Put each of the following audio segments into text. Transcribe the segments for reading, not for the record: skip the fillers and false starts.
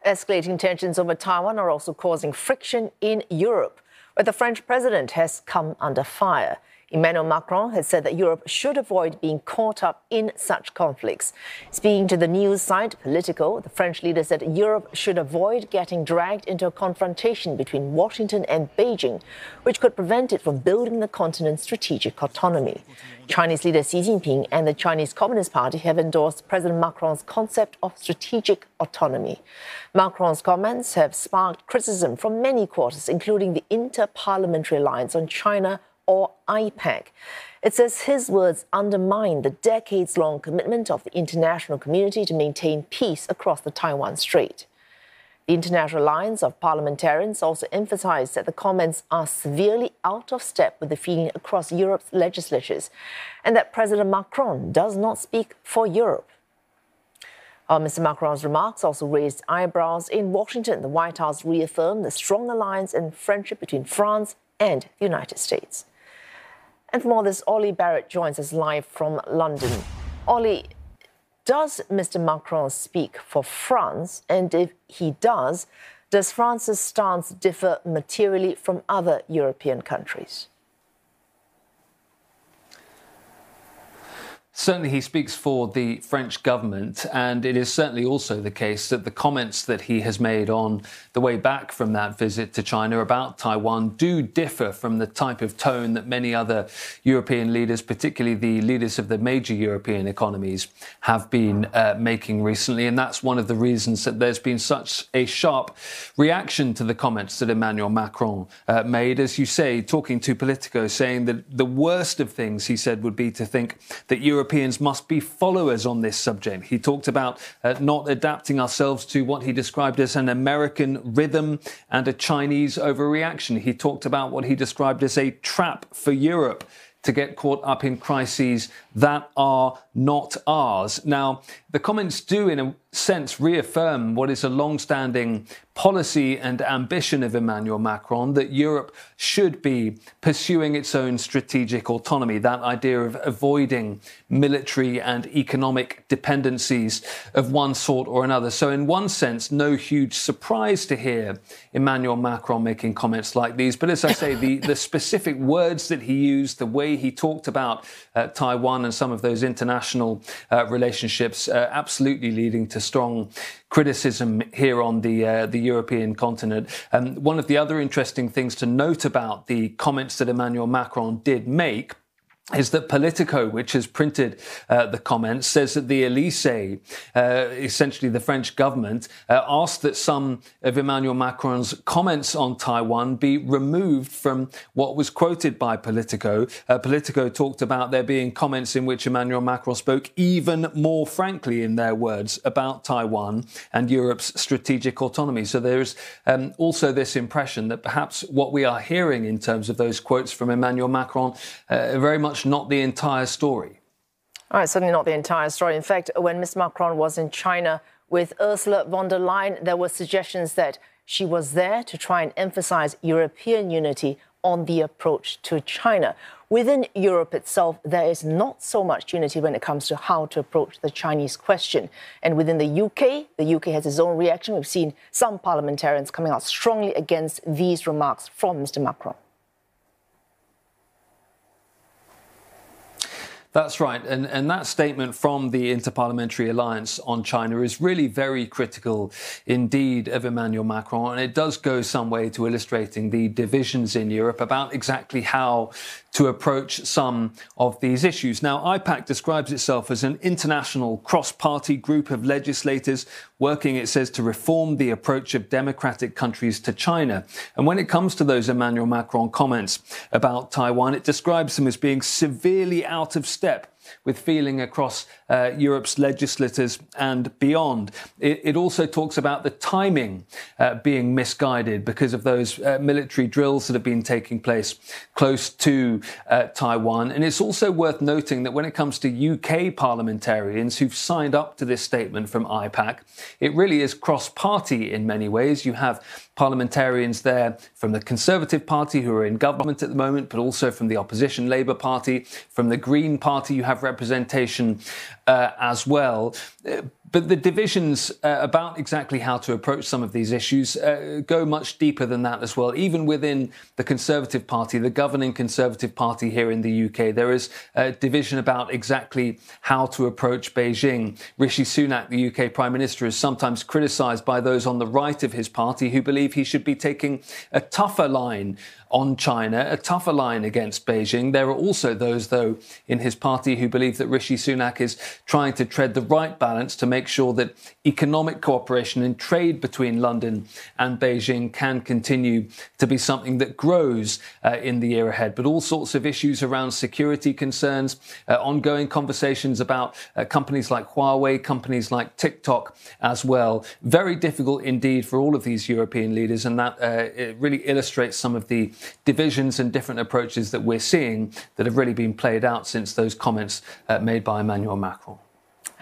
Escalating tensions over Taiwan are also causing friction in Europe, where the French president has come under fire. Emmanuel Macron has said that Europe should avoid being caught up in such conflicts. Speaking to the news site Politico, the French leader said Europe should avoid getting dragged into a confrontation between Washington and Beijing, which could prevent it from building the continent's strategic autonomy. Chinese leader Xi Jinping and the Chinese Communist Party have endorsed President Macron's concept of strategic autonomy. Macron's comments have sparked criticism from many quarters, including the Inter-Parliamentary Alliance on China, or IPAC. It says his words undermine the decades-long commitment of the international community to maintain peace across the Taiwan Strait. The International Alliance of Parliamentarians also emphasized that the comments are severely out of step with the feeling across Europe's legislatures and that President Macron does not speak for Europe. Mr Macron's remarks also raised eyebrows in Washington. The White House reaffirmed the strong alliance and friendship between France and the United States. And for more of this, Ollie Barrett joins us live from London. Ollie, does Mr Macron speak for France? And if he does France's stance differ materially from other European countries? Certainly he speaks for the French government, and it is certainly also the case that the comments that he has made on the way back from that visit to China about Taiwan do differ from the type of tone that many other European leaders, particularly the leaders of the major European economies, have been making recently. And that's one of the reasons that there's been such a sharp reaction to the comments that Emmanuel Macron made, as you say, talking to Politico, saying that the worst of things, he said, would be to think that Europeans must be followers on this subject. He talked about not adapting ourselves to what he described as an American rhythm and a Chinese overreaction. He talked about what he described as a trap for Europe to get caught up in crises that are not ours. Now, the comments do, in a sense, reaffirm what is a long-standing policy and ambition of Emmanuel Macron, that Europe should be pursuing its own strategic autonomy, that idea of avoiding military and economic dependencies of one sort or another. So in one sense, no huge surprise to hear Emmanuel Macron making comments like these. But as I say, the specific words that he used, the way he talked about Taiwan and some of those international relationships, absolutely leading to strong criticism here on the European continent. One of the other interesting things to note about the comments that Emmanuel Macron did make is that Politico, which has printed the comments, says that the Elysée, essentially the French government, asked that some of Emmanuel Macron's comments on Taiwan be removed from what was quoted by Politico. Politico talked about there being comments in which Emmanuel Macron spoke even more frankly, in their words, about Taiwan and Europe's strategic autonomy. So there's also this impression that perhaps what we are hearing in terms of those quotes from Emmanuel Macron very much not the entire story. All right, certainly not the entire story. In fact, when Mr Macron was in China with Ursula von der Leyen, there were suggestions that she was there to try and emphasize European unity on the approach to China. Within Europe itself, there is not so much unity when it comes to how to approach the Chinese question. And within the UK has its own reaction. We've seen some parliamentarians coming out strongly against these remarks from Mr Macron. That's right. And that statement from the Inter-Parliamentary Alliance on China is really very critical indeed of Emmanuel Macron. And it does go some way to illustrating the divisions in Europe about exactly how to approach some of these issues. Now, IPAC describes itself as an international cross-party group of legislators working, it says, to reform the approach of democratic countries to China. And when it comes to those Emmanuel Macron comments about Taiwan, it describes them as being severely out of step with feeling across Europe's legislators and beyond. It also talks about the timing being misguided because of those military drills that have been taking place close to Taiwan. And it's also worth noting that when it comes to UK parliamentarians who've signed up to this statement from IPAC, it really is cross-party in many ways. You have parliamentarians there from the Conservative Party who are in government at the moment, but also from the opposition Labour Party, from the Green Party. You have have representation as well. But the divisions about exactly how to approach some of these issues go much deeper than that as well. Even within the Conservative Party, the governing Conservative Party here in the UK, there is a division about exactly how to approach Beijing. Rishi Sunak, the UK Prime Minister, is sometimes criticised by those on the right of his party who believe he should be taking a tougher line on China, a tougher line against Beijing. There are also those, though, in his party who believe that Rishi Sunak is trying to tread the right balance to make sure that economic cooperation and trade between London and Beijing can continue to be something that grows in the year ahead. But all sorts of issues around security concerns, ongoing conversations about companies like Huawei, companies like TikTok as well. Very difficult indeed for all of these European leaders, and that it really illustrates some of the divisions and different approaches that we're seeing that have really been played out since those comments made by Emmanuel Macron.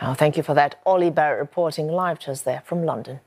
Oh, thank you for that. Ollie Barrett reporting live to us there from London.